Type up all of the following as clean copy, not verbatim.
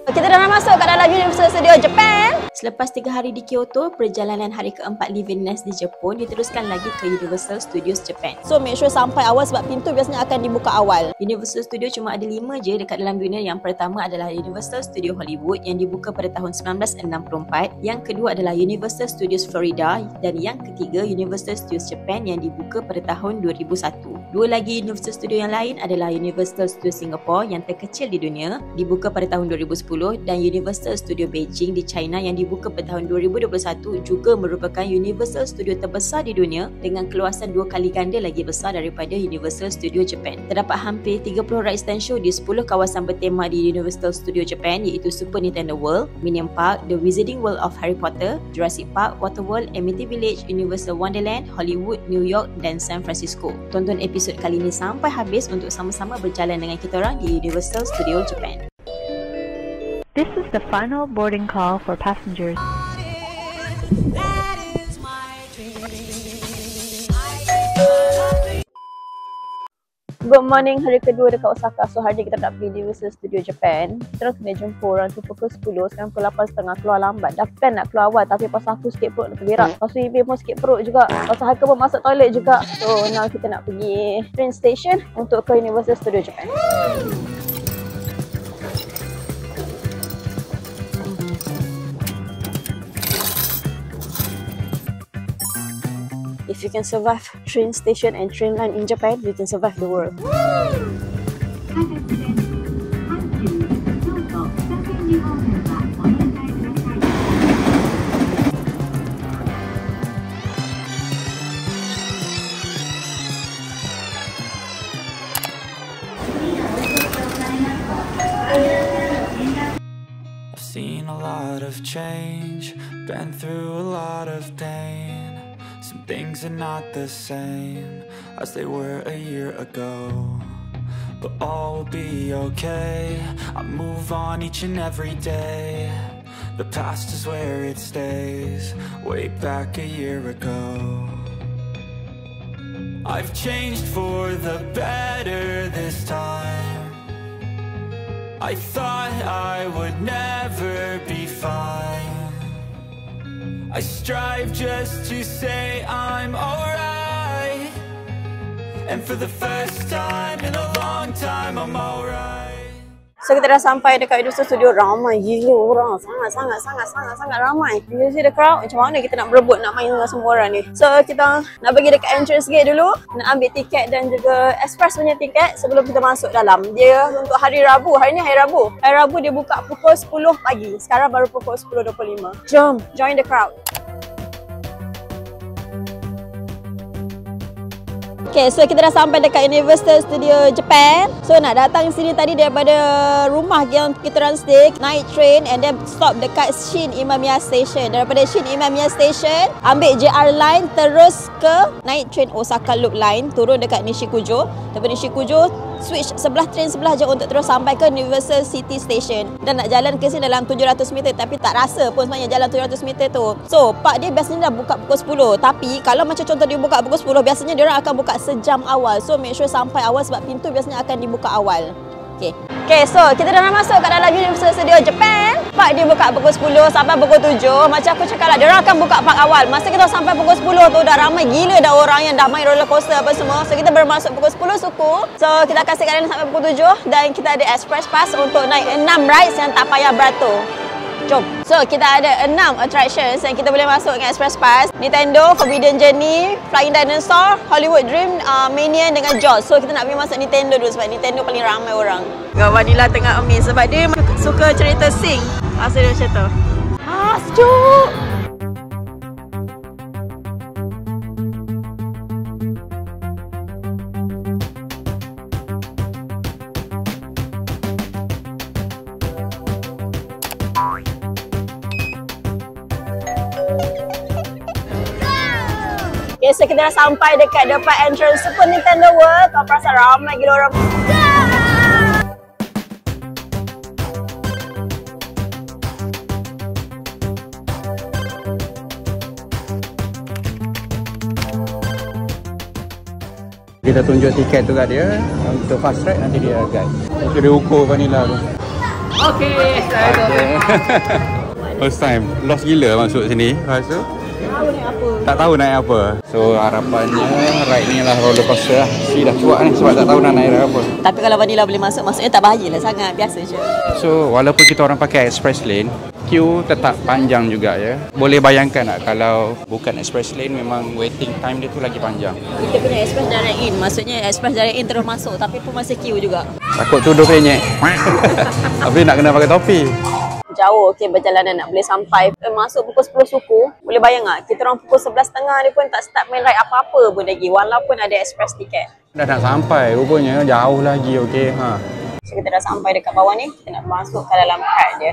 Kita dah masuk kat dalam Universal Studio Japan. Selepas 3 hari di Kyoto, perjalanan hari keempat Living Nest di Jepun diteruskan lagi ke Universal Studios Japan. So make sure sampai awal sebab pintu biasanya akan dibuka awal. Universal Studio cuma ada 5 je dekat dalam dunia. Yang pertama adalah Universal Studio Hollywood yang dibuka pada tahun 1964. Yang kedua adalah Universal Studios Florida dan yang ketiga Universal Studios Japan yang dibuka pada tahun 2001. Dua lagi Universal Studio yang lain adalah Universal Studios Singapore yang terkecil di dunia, dibuka pada tahun 2010 dan Universal Studio Beijing di China yang dibuka pada tahun 2021 juga merupakan Universal Studio terbesar di dunia dengan keluasan 2 kali ganda lagi besar daripada Universal Studio Japan. Terdapat hampir 30 rides dan show di 10 kawasan bertema di Universal Studio Japan iaitu Super Nintendo World, Minion Park, The Wizarding World of Harry Potter, Jurassic Park, Waterworld, Amity Village, Universal Wonderland, Hollywood, New York dan San Francisco. Tonton episod kali ini sampai habis untuk sama-sama berjalan dengan kita orang di Universal Studio Japan. This is the final boarding call for passengers. Good morning, hari kedua dekat Osaka. So hari ni kita nak pergi Universal Studio Japan. Kita orang kena jumpa orang tu pukul 10. Sekarang pukul 8.30 keluar lambat. Dah plan nak keluar awal tapi pasal aku sikit perut nak terberak. Pasal Ibi pun sikit perut juga. Pasal Haikal pun masuk toilet juga. So now kita nak pergi train station untuk ke Universal Studio Japan. If you can survive train station and train line in Japan, you can survive the world. I've seen a lot of change, been through a lot of pain. Some things are not the same as they were a year ago, but all will be okay. I move on each and every day. The past is where it stays, way back a year ago. I've changed for the better this time. I thought I would never be fine. I strive just to say I'm alright, and for the first time in a long time I'm alright. So kita dah sampai dekat Universal Studio. Ramai gila orang. Sangat ramai. You see the crowd? Macam mana kita nak berebut nak main dengan semua orang ni? So kita nak pergi dekat entrance gate dulu, nak ambil tiket dan juga express punya tiket sebelum kita masuk dalam. Dia untuk hari Rabu. Hari ni hari Rabu. Hari Rabu dia buka pukul 10 pagi. Sekarang baru pukul 10.25. Jom, join the crowd. Okay, so kita dah sampai dekat Universal Studio Japan. So nak datang sini tadi daripada rumah yang kita orang stay, naik train and then stop dekat Shin Imamiya Station. Daripada Shin Imamiya Station, ambil JR Line terus ke naik train Osaka Loop Line, turun dekat Nishikujo. Daripada Nishikujo, switch sebelah train sebelah je untuk terus sampai ke Universal City Station. Dan nak jalan ke sini dalam 700 meter tapi tak rasa pun sebenarnya jalan 700 meter tu. So, park dia biasanya dah buka pukul 10. Tapi kalau macam contoh dia buka pukul 10, biasanya dia orang akan buka sejam awal. So make sure sampai awal sebab pintu biasanya akan dibuka awal. Okay, so kita dah masuk kat dalam Universal Studio Japan. Park dia buka pukul 10 sampai pukul 7. Macam aku cakap lah, dia orang akan buka park awal. Masa kita sampai pukul 10 tu dah ramai gila dah orang yang dah main roller coaster apa semua. So kita baru masuk pukul 10 suku. So kita akan stay kat dalam sampai pukul 7 dan kita ada express pass untuk naik 6 rides yang tak payah beratur. Jom. So kita ada 6 attractions yang kita boleh masuk dengan Express Pass. Nintendo, Forbidden Journey, Flying Dinosaur, Hollywood Dream, Minion dengan Jaws. So kita nak pergi masuk Nintendo dulu sebab Nintendo paling ramai orang. Vanilla tengah amazed sebab dia suka cerita Sing. Rasa dia macam tu. Sejuk. Okay, so kita dah sampai dekat depan entrance Super Nintendo World. Kau perasan ramai gila orang. Kita tunjuk tiket tu kat dia untuk fast track, nanti dia guide. Nanti dia ukur vanilla tu. Okay, first time. Lost gila masuk sini. Lepas tu tak tahu naik apa. So harapannya ride ni lah roller coaster lah. Si dah cuak ni sebab tak tahu nak naik ride apa. Tapi kalau Vanilla boleh masuk, maksudnya tak bahayalah sangat, biasa je. So walaupun kita orang pakai express lane, queue tetap panjang juga ya. Boleh bayangkan tak kalau bukan express lane, memang waiting time dia tu lagi panjang. Kita punya express direct in, maksudnya express direct in terus masuk tapi pun masih queue juga. Takut tuduh penyek. Tapi nak kena pakai topi. Jauh perjalanan nak boleh sampai. Masuk pukul 10 suku. Boleh bayang tak? Kita orang pukul 11.30 dia pun tak start main ride apa-apa pun lagi. Walaupun ada express tiket. Dah nak sampai rupanya, jauh lagi okey. So kita dah sampai dekat bawah ni. Kita nak masuk ke dalam card dia.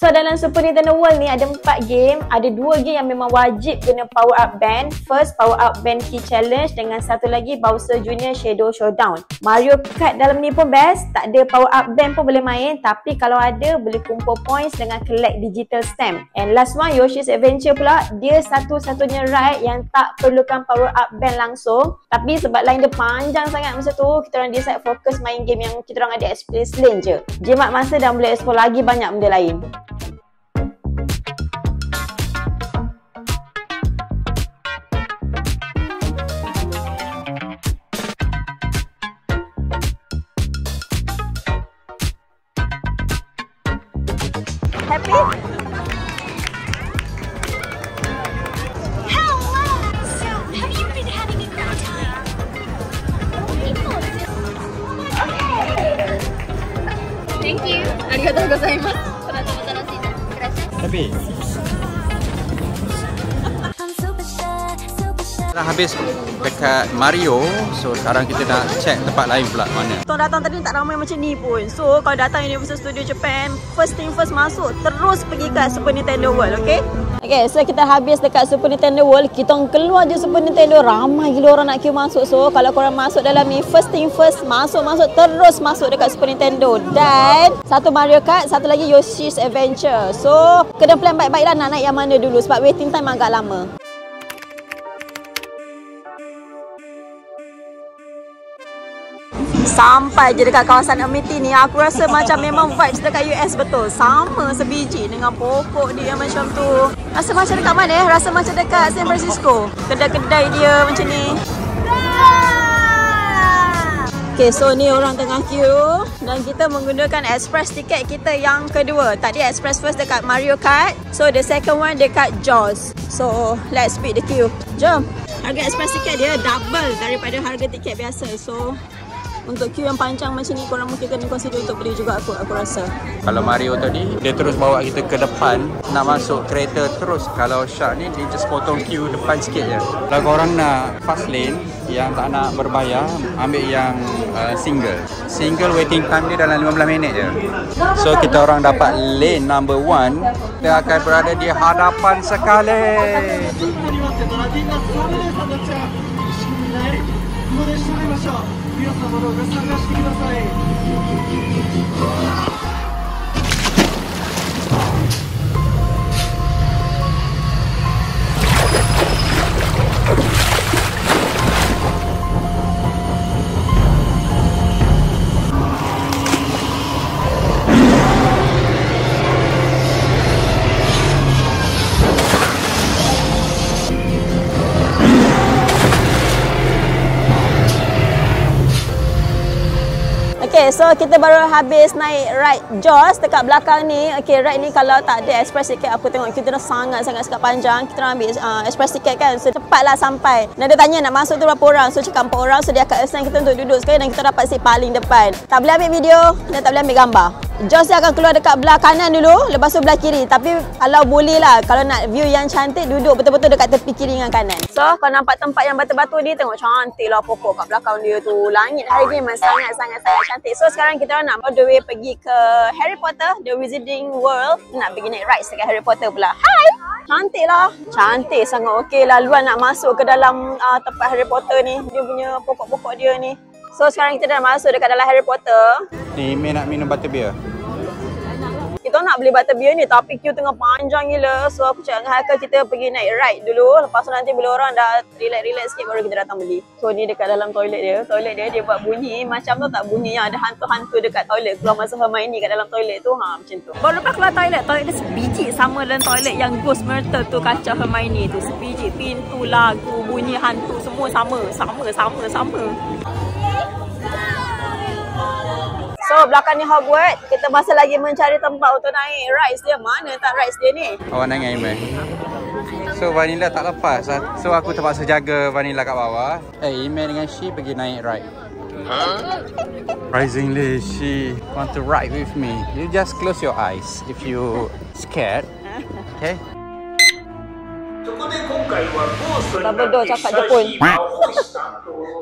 So dalam Super Nintendo World ni ada 4 game. Ada 2 game yang memang wajib kena power up band. First, power up band key challenge dengan satu lagi Bowser Jr. Shadow Showdown. Mario Kart dalam ni pun best. Tak ada power up band pun boleh main. Tapi kalau ada, boleh kumpul points dengan collect digital stamp. And last one, Yoshi's Adventure pula. Dia satu-satunya ride yang tak perlukan power up band langsung. Tapi sebab line dia panjang sangat masa tu, kita orang decide fokus main game yang kita orang ada express lane je. Jimat masa dan boleh explore lagi banyak benda lain. Happy? Hello! So, have you been having a great time? Thank you. Arigatou gozaimasu. Tapi dah habis dekat Mario. So sekarang kita nak check tempat lain pula mana. Kita datang tadi tak ramai macam ni pun. So kalau datang Universal Studio Japan, first thing first masuk, terus pergi kat Super Nintendo World, okay? Okay, so kita habis dekat Super Nintendo World. Kita keluar je Super Nintendo, ramai gila orang nak queue masuk. So kalau korang masuk dalam ni, first thing first, masuk terus masuk dekat Super Nintendo. Dan satu Mario Kart, satu lagi Yoshi's Adventure. So kena plan baik-baik lah nak naik yang mana dulu sebab waiting time agak lama. Sampai je dekat kawasan Amity ni, aku rasa macam memang vibes dekat US betul. Sama sebiji dengan pokok dia macam tu. Rasa macam dekat mana Rasa macam dekat San Francisco. Kedai-kedai dia macam ni. Okay, so ni orang tengah queue. Dan kita menggunakan express tiket kita yang kedua. Tadi express first dekat Mario Kart. So the second one dekat Jaws. So let's beat the queue. Jom. Harga express tiket dia double daripada harga tiket biasa. So untuk queue yang panjang macam ni, korang mungkin kena consider untuk beli juga aku rasa. Kalau Mario tadi, dia terus bawa kita ke depan, nak masuk kereta terus. Kalau Shark ni, dia just potong queue depan sikit je. Kalau korang nak fast lane, yang tak nak berbayar, ambil yang single. Single waiting time dia dalam 15 minit je. So kita orang dapat lane number 1. Kita akan berada di hadapan sekali. Okay, so kita baru habis naik ride Jaws dekat belakang ni. Okay, ride ni kalau tak ada express ticket, aku tengok kita dah sangat-sangat panjang. Kita nak ambil express ticket kan, so cepatlah sampai. Dan dia tanya nak masuk tu berapa orang, so cakap 4 orang. So dia akan assign kita untuk duduk sekali dan kita dapat seat paling depan. Tak boleh ambil video dan tak boleh ambil gambar. Jaws dia akan keluar dekat belah kanan dulu, lepas tu belah kiri. Tapi kalau boleh lah, kalau nak view yang cantik, duduk betul-betul dekat tepi kiri dengan kanan. So, kau nampak tempat yang batu-batu ni, tengok cantik lah pokok kat belakang dia tu. Langit hari ni memang sangat-sangat cantik. So, sekarang kita nak all the way pergi ke Harry Potter, the Wizarding World. Nak pergi naik rides dekat Harry Potter pula. Hai! Cantik lah. Cantik sangat okey lah. Luan nak masuk ke dalam tempat Harry Potter ni. Dia punya pokok-pokok dia ni. So, sekarang kita dah masuk dekat dalam Harry Potter. Ni, Ime nak minum butterbeer. Kita nak beli butterbeer ni tapi queue tengah panjang gila. So aku cakap dengan Haikal kita pergi naik ride dulu. Lepas tu nanti bila orang dah relax sikit baru kita datang beli. So ni dekat dalam toilet dia. Toilet dia buat bunyi macam tu tak, bunyi yang ada hantu-hantu dekat toilet. Keluar masa Hermione kat dalam toilet tu. Macam tu. Baru lepas keluar toilet dia sebiji sama dengan toilet yang Ghost Myrtle tu kaca Hermione tu. Sebiji, pintu, lagu, bunyi hantu semua sama. So, belakang ni Hogwarts. Kita masih lagi mencari tempat untuk naik rides dia. Mana tak rides dia ni? Awak naik dengan Ime. So, Vanilla tak lepas. So, aku terpaksa jaga Vanilla kat bawah. Ime dengan She pergi naik ride. Surprisingly, she want to ride with me. You just close your eyes if you scared. Okay? Dumbledore cakap Jepun.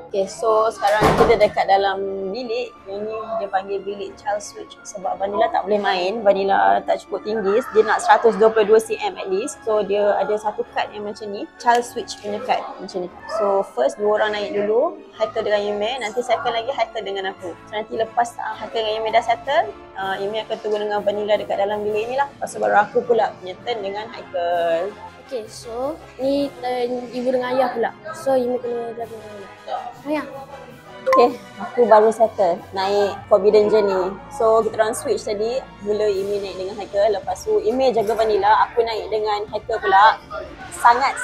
Okay, so sekarang kita dekat dalam bilik. Yang ni dia panggil bilik child switch. Sebab Vanilla tak boleh main. Vanilla tak cukup tinggi. Dia nak 122 cm at least. So dia ada satu kad yang macam ni. Child switch punya kad macam ni. So first dua orang naik dulu. Haikal dengan Yume. Nanti second lagi Haikal dengan aku. So nanti lepas Haikal dengan Yume dah settle, Yume akan tunggu dengan Vanilla dekat dalam bilik ni lah. Lepas tu baru aku pula punya turn dengan Haikal. Okay, so ni ibu dengan ayah pula. So, Yume kena jaga dengan ayah. Ayah. Okay, aku baru settle naik Forbidden Journey. So, kita orang switch tadi. Mula Ime naik dengan Haikal. Lepas tu, Ime jaga Vanilla. Aku naik dengan Haikal pula. Sangat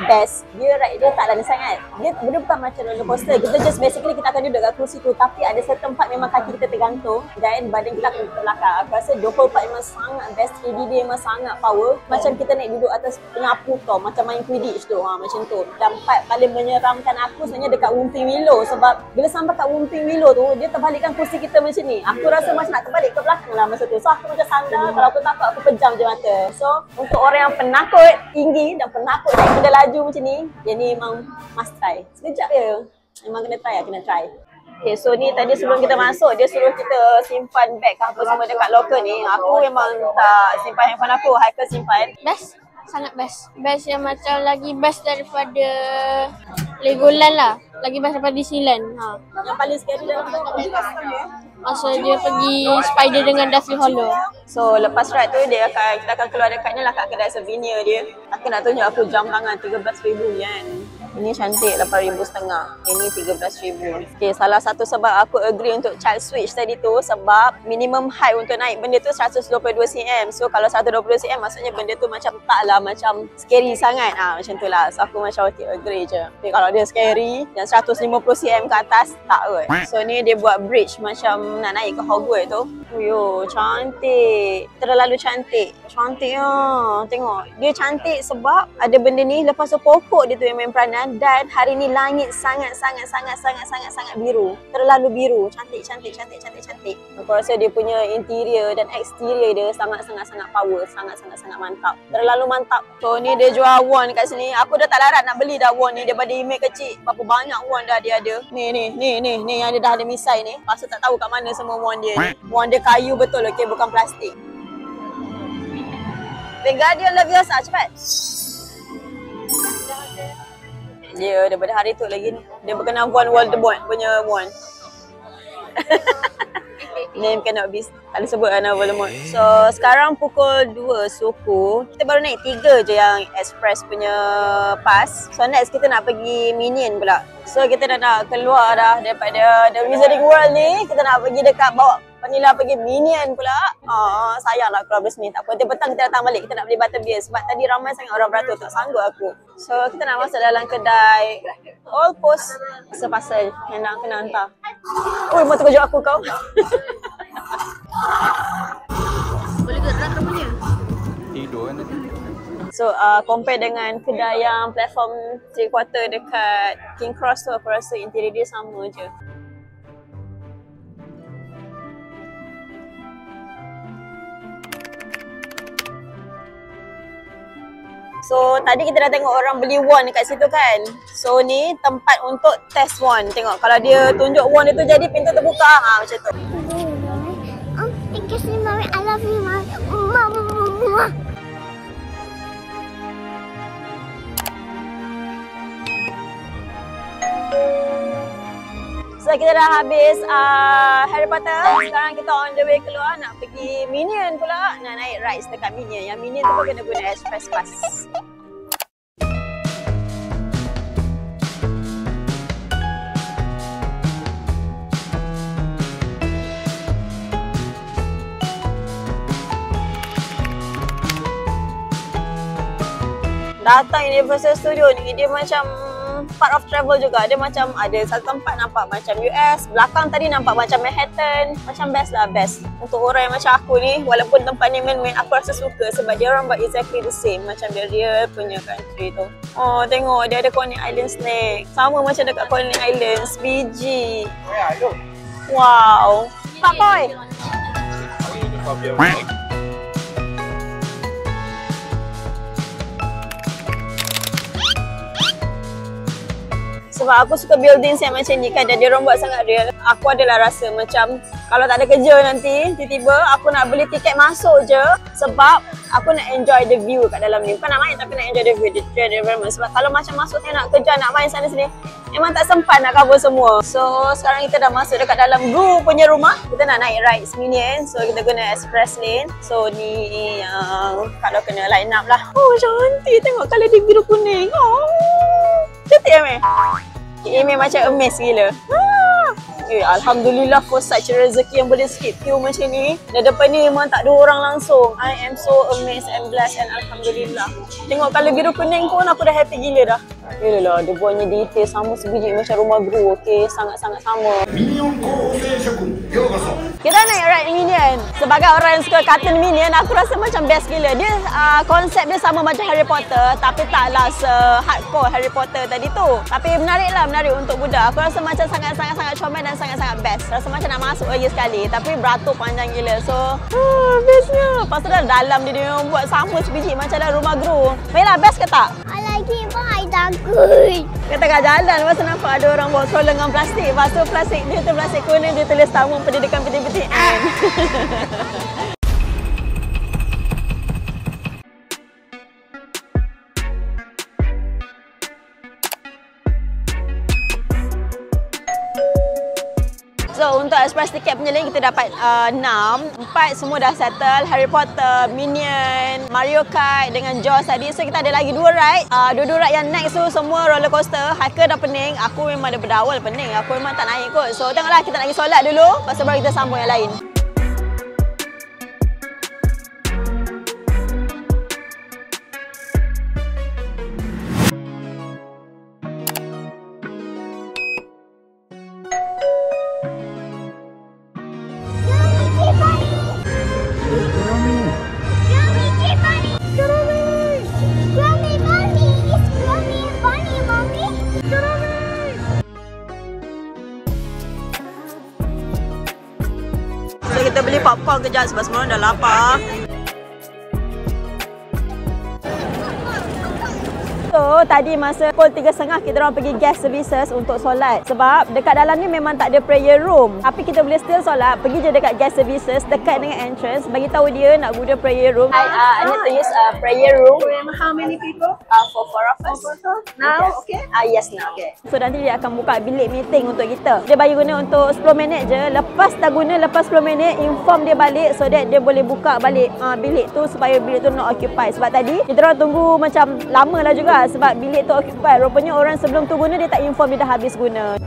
best. Dia ride dia tak lari sangat. Dia bukan macam roller coaster. Kita just basically kita akan duduk kat kursi tu. Tapi ada certain part memang kaki kita tergantung. Dan badan kita akan ke belakang. Aku rasa 24 memang sangat best. 3D dia memang sangat power. Macam kita naik duduk atas penyapu tau. Macam main Quidditch tu. Macam tu. Dan part paling menyeramkan aku sebenarnya dekat Whomping Willow. Sebab bila sampai kat Whomping Willow tu, dia terbalikkan kursi kita macam ni. Aku rasa macam nak terbalik ke belakang lah masa tu. So aku macam sandar. Kalau aku takut, aku pejam je mata. So untuk orang yang penakut tinggi dan penakut naik benda laju macam ni, yang ni memang must try. Sekejap je. Memang kena try lah, kena try. Okay, so ni tadi sebelum kita masuk, dia suruh kita simpan beg apa semua dekat locker ni. Aku memang tak simpan handphone aku. Haikal simpan. Best? Sangat best. Best yang macam lagi best daripada Legoland lah. Lagi best daripada Disneyland. Yang paling scary dalam tu masa dia pergi spider dengan Deathly Hollow. So lepas ride tu kita akan keluar dekat ni lah kat kedai souvenir dia. Aku nak tunjuk aku jam tangan 13,000 kan. Ini cantik 8,500. Ini 13,000. Okay, salah satu sebab aku agree untuk child switch tadi tu sebab minimum height untuk naik benda tu 122 cm. So kalau 120 cm maksudnya benda tu macam taklah macam scary sangat. Macam tu lah. So aku macam okay, agree je. Tapi kalau dia scary yang 150 cm ke atas tak kot. So ni dia buat bridge macam nak naik ke Hogwarts tu. Yo, cantik. Terlalu cantik. Cantik lah. Tengok. Dia cantik sebab ada benda ni. Lepas tu pokok dia tu yang main peranan. Dan hari ni langit sangat biru. Terlalu biru. Cantik. Aku rasa dia punya interior dan exterior dia sangat power. Sangat mantap. Terlalu mantap. So ni dia jual wand kat sini. Aku dah tak larat nak beli dah wand ni daripada email kecil. Berapa banyak wand dah dia ada. Ni yang dia dah ada misai ni. Pasal tak tahu kat mana semua wand dia ni. Wand dia kayu betul, okay, bukan plastik. Wingardium Leviosa, cepat. Dia daripada hari tu lagi dia berkenal wand Voldemort punya wand. Name cannot be, tak sebut nama Voldemort. So sekarang pukul 2 suku. Kita baru naik 3 je yang express punya pass. So next kita nak pergi Minion pula. So kita dah nak keluar dah daripada The Wizarding World ni. Kita nak pergi dekat bawa Vanilla pergi Minion pula. Sayang nak keluar bersini. Tak apa, nanti petang kita datang balik. Kita nak beli butterbeer sebab tadi ramai sangat orang beratur. Tak sanggup aku. So kita nak masuk dalam kedai Old Post. Sepasal yang nak kena hantar. Ui, mau terkejut aku kau. Boleh gerak rambutnya? Tidur kan tadi. So compare dengan kedai yang platform 3/4 dekat King Cross tu, aku rasa interior dia sama je. So tadi kita dah tengok orang beli wand dekat situ kan. So ni tempat untuk test wand. Tengok kalau dia tunjuk wand dia tu jadi pintu terbuka. Macam tu. Thank you so much. I love you, Mom. So kita dah habis Harry Potter. Sekarang kita on the way keluar nak pergi Minion pula. Nak naik rides dekat Minion. Yang Minion tu pun kena guna express pass. Datang Universal Studio ni dia macam part of travel juga. Dia macam ada satu tempat nampak macam US, belakang tadi nampak macam Manhattan. Macam best lah, best. Untuk orang yang macam aku ni, walaupun tempat ni main-main, aku rasa suka sebab dia orang buat exactly the same macam dia real punya country tu. Oh, tengok dia ada Coney Island snake. Sama macam dekat Coney Island, biji. Wow. Pak Boy. Sebab aku suka buildings yang macam ni kan, dan dia orang buat sangat real. Aku adalah rasa macam kalau tak ada kerja nanti, tiba-tiba aku nak beli tiket masuk je sebab aku nak enjoy the view kat dalam ni. Bukan nak main tapi nak enjoy the view, the environment. Sebab kalau macam masuk saya nak kerja, nak main sana sini, memang tak sempat nak cover semua. So sekarang kita dah masuk dekat dalam Gru punya rumah. Kita nak naik rides Minion, so kita guna express lane. So ni yang kalau kena line up lah. Oh cantik, tengok colour dia biru kuning. Oh cantik Amir. Ini macam amazed gila. Alhamdulillah for such a rezeki yang boleh skip queue macam ni. Dan depan ni memang tak ada orang langsung. I am so amazed and blessed and Alhamdulillah. Tengok colour biru kuning pun aku dah happy gila dah. Gila lah, dia buatnya detail sama sebiji macam rumah Gru. Okay, sangat-sangat sama. Kita naik ride Minion. Sebagai orang yang suka kartun Minion, aku rasa macam best gila. Dia konsep dia sama macam Harry Potter, tapi taklah se-hardcore Harry Potter tadi tu. Tapi menarik untuk budak. Aku rasa macam sangat-sangat comel dan sangat-sangat best. Rasa macam nak masuk lagi sekali. Tapi beratur panjang gila. So, bestnya. Lepas tu dah dalam dia buat sama sebiji macam dalam rumah Gru. Baiklah, best ke tak? I like it, but I takut. Kita tengah jalan, lepas tu nampak ada orang bawa stroller dengan plastik. Lepas tu plastik dia tu plastik kuning, dia tulis Taman Pendidikan Pendidikan. So untuk express ticket punya link kita dapat 6. 4 semua dah settle. Harry Potter, Minion, Mario Kart dengan Jaws tadi. So kita ada lagi 2 ride. Dua-dua ride yang next tu semua roller coaster. Haikal dah pening. Aku memang daripada awal pening. Aku memang tak naik kot. So tengoklah, kita nak pergi solat dulu. Lepas tu baru kita sambung yang lain. Kita beli popcorn kejap sebab semua orang dah lapar. So tadi masa pukul 3.30 kita orang pergi guest services untuk solat. Sebab dekat dalam ni memang tak ada prayer room. Tapi kita boleh still solat. Pergi je dekat guest services dekat dengan entrance. Bagi tahu dia nak guna prayer room. I need to use a prayer room. How many people? For 4 of us. Now, okay? Yes, now. Okay. So nanti dia akan buka bilik meeting untuk kita. Dia bagi guna untuk 10 minit je. Lepas dah guna, lepas 10 minit, inform dia balik so that dia boleh buka balik bilik tu supaya bilik tu not occupied. Sebab tadi kita orang tunggu macam lama lah juga sebab bilik tu occupied. Rupanya orang sebelum tu guna dia tak inform dia dah habis guna.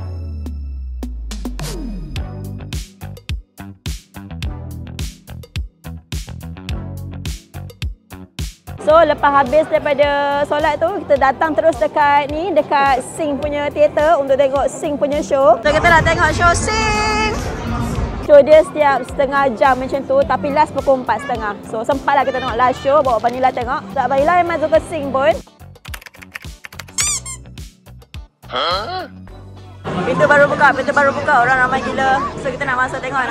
So lepas habis daripada solat tu, kita datang terus dekat ni, dekat Sing punya teater untuk tengok Sing punya show. So kita nak tengok show Sing. Show dia setiap setengah jam macam tu, tapi last pukul 4.30. So sempatlah kita tengok last show, bawa Vanilla tengok. Sebab Vanilla memang suka Sing pun. Pintu baru buka, orang ramai gila. So kita nak masuk tengok.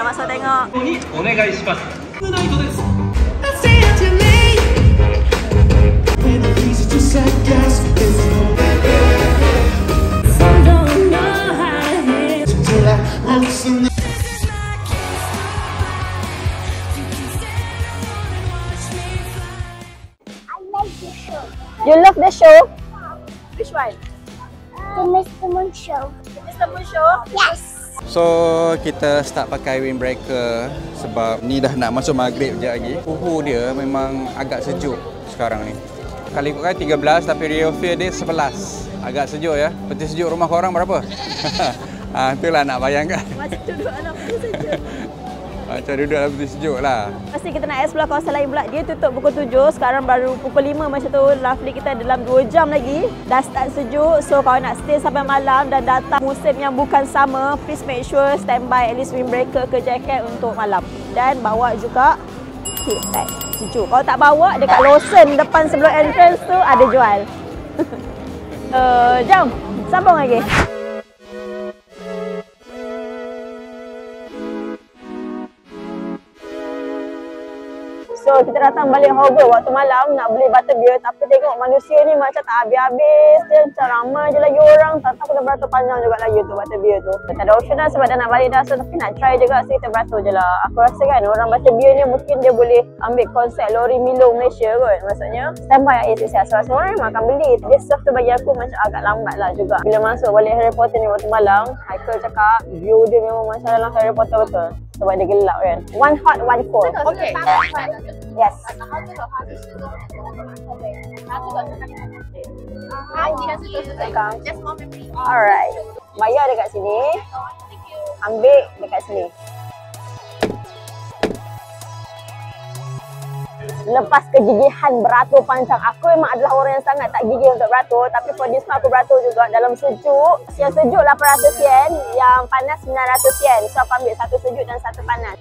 You love the show? Which one? The Mr. Moon Show. Mr. Moon Show? Yes. So kita start pakai windbreaker sebab ni dah nak masuk maghrib je lagi. Suhu dia memang agak sejuk sekarang ni. Kali ikutkan 13 tapi real feel dia 11. Agak sejuk ya. Peti sejuk rumah korang berapa? Itulah nak bayangkan. Macam duduk dalam peti sejuk. Macam duduk dalam peti sejuk lah. Pasti kita nak explore kawasan lain pula. Dia tutup pukul 7, sekarang baru pukul 5 macam tu. Roughly kita dalam 2 jam lagi. Dah start sejuk. So kalau nak stay sampai malam dan datang musim yang bukan summer, please make sure standby at least windbreaker ke jacket untuk malam. Dan bawa juga heat pack sejuk. Kalau tak bawa, dekat Lawson depan sebelum entrance tu ada jual. Jom, sambung lagi. So kita datang balik Hogwarts waktu malam nak beli butterbeer, tapi tengok manusia ni macam tak habis-habis. Dia macam ramai je lagi orang. Tak tahu kena beratur panjang juga lagi tu butterbeer tu. Tak ada option dah sebab dah nak balik dah. So tapi nak try juga, so kita beratur je lah. Aku rasa kan orang butterbeer ni mungkin dia boleh ambil konsep lori Milo Malaysia kot. Maksudnya standby ACC. So orang memang akan beli. Dia serve tu bagi aku macam agak lambat lah juga. Bila masuk balik Harry Potter ni waktu malam, Haikal cakap view dia memang macam dalam Harry Potter betul. Sebab dia gelap kan. One hot, one cold. Okay. Yes. Alright. Bayar dekat sini. Ambil dekat sini. Lepas kegigihan beratur panjang, aku memang adalah orang yang sangat tak gigih untuk beratur. Tapi for this month aku beratur juga dalam sejuk. Yang sejuk 800 yen, yang panas 900 yen. So aku ambil satu sejuk dan satu panas.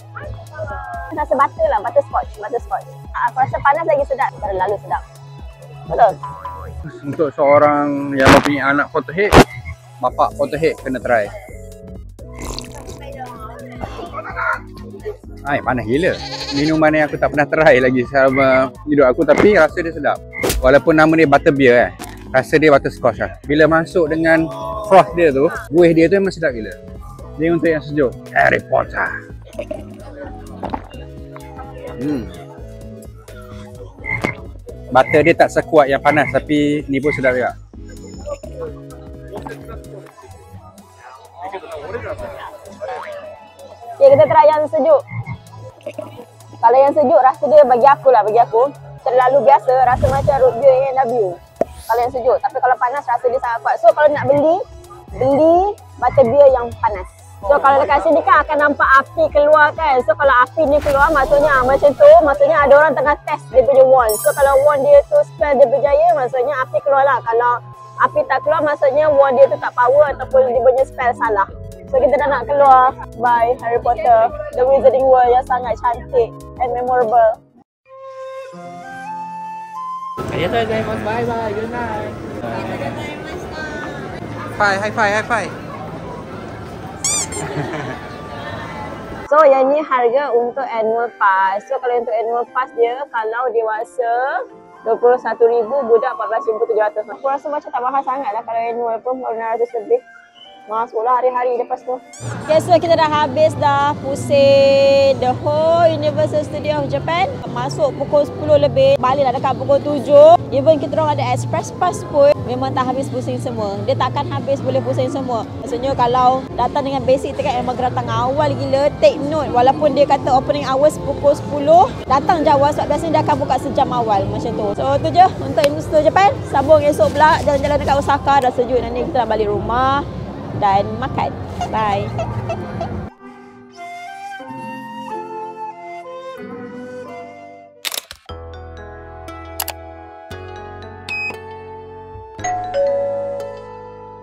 Rasa butter lah, butterscotch. Aku rasa panas lagi sedap, terlalu sedap. Betul? Untuk seorang yang mempunyai anak Potterhead, bapak Potterhead kena try. Ay, panas gila. Minuman yang aku tak pernah try lagi selama hidup aku, tapi rasa dia sedap. Walaupun nama dia butterbeer rasa dia butterscotch lah. Bila masuk dengan froth dia tu, buih dia tu memang sedap gila. Dia untuk yang sejuk. Harry Potter. Butter dia tak sekuat yang panas, tapi ni pun sedap juga. Okay, kita try yang sejuk. Kalau yang sejuk rasa dia bagi aku terlalu biasa, rasa macam root beer A&W. Kalau yang sejuk, tapi kalau panas rasa dia sangat kuat. So kalau nak beli butterbeer yang panas. So kalau dekat sini kan akan nampak api keluar kan. So kalau api ni keluar maksudnya macam tu, maksudnya ada orang tengah test dia punya wand. So kalau wand dia tu spell dia berjaya, maksudnya api keluar lah. Kalau api tak keluar maksudnya wand dia tu tak power ataupun dia punya spell salah. So kita dah nak keluar by Harry Potter, the Wizarding World yang sangat cantik and memorable. Bye bye, good night. High five. So yang ni harga untuk annual pass. So kalau untuk annual pass dia, kalau dewasa 21,000, budak 14,700. Aku rasa macam tak mahal sangat lah kalau annual pun 600 lebih. Masuklah hari-hari lepas tu. Okay, so kita dah habis dah pusing the whole Universal Studio of Japan. Masuk pukul 10 lebih, baliklah dekat pukul 7. Even kita orang ada express pass pun memang tak habis pusing semua. Dia takkan habis boleh pusing semua. Maksudnya kalau datang dengan basic tiket memang datang awal gila, take note. Walaupun dia kata opening hours pukul 10, datang je awal sebab biasanya dia akan buka sejam awal macam tu. So tu je untuk Universal Japan. Sambung esok pula jalan-jalan dekat Osaka, dah sejuk nanti kita nak balik rumah dan makan. Bye.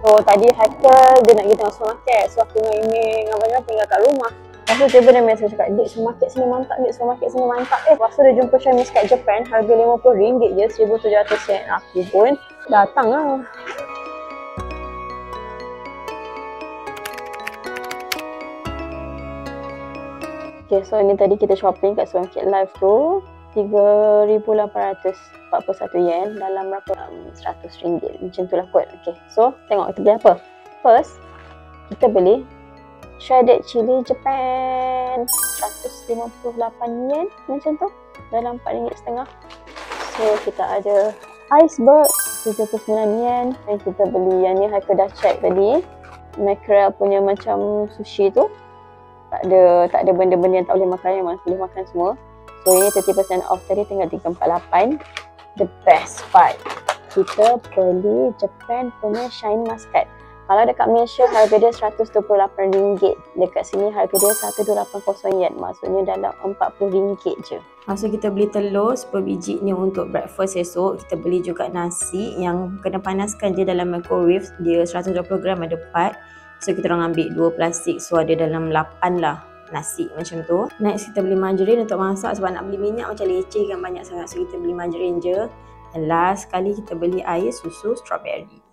So tadi Haikal dia nak pergi tengok supermarket. So aku dengan Imi dengan Abang tinggal kat rumah. Lepas tu tiba dia mesej cakap, "Dik, supermarket sini mantap, Dik, supermarket sini mantap." Lepas tu dia jumpa Chinese kat Japan, harga RM50 je, 1,700 yen. Aku pun datang lah. Okay, so ni tadi kita shopping kat Supermarket Life tu. 3,841 yen dalam berapa? RM100 macam tu lah kot. Okay, so tengok kita beli apa. First, kita beli shredded chili Japan 158 yen macam tu dalam RM4.5. So kita ada iceberg 39 yen, dan kita beli yang ni Haikal dah check tadi, mackerel punya macam sushi tu, tak ada benda-benda yang tak boleh makan, yang boleh makan semua. So ini 30% off tadi, tinggal 348. The best part, kita beli Japan punya shine muscat. Kalau dekat Malaysia harga dia RM128, dekat sini harga dia 1280 yen, maksudnya dalam RM40 je. Masa kita beli telur 10 biji ni untuk breakfast esok, kita beli juga nasi yang kena panaskan je dalam microwave, dia 120 gram ada 4. So kita orang ambil 2 plastik, so ada dalam 8 lah nasi macam tu. Next kita beli margarine untuk masak, sebab nak beli minyak macam leceh kan banyak sangat, so kita beli margarine je. Dan last sekali kita beli air susu strawberry.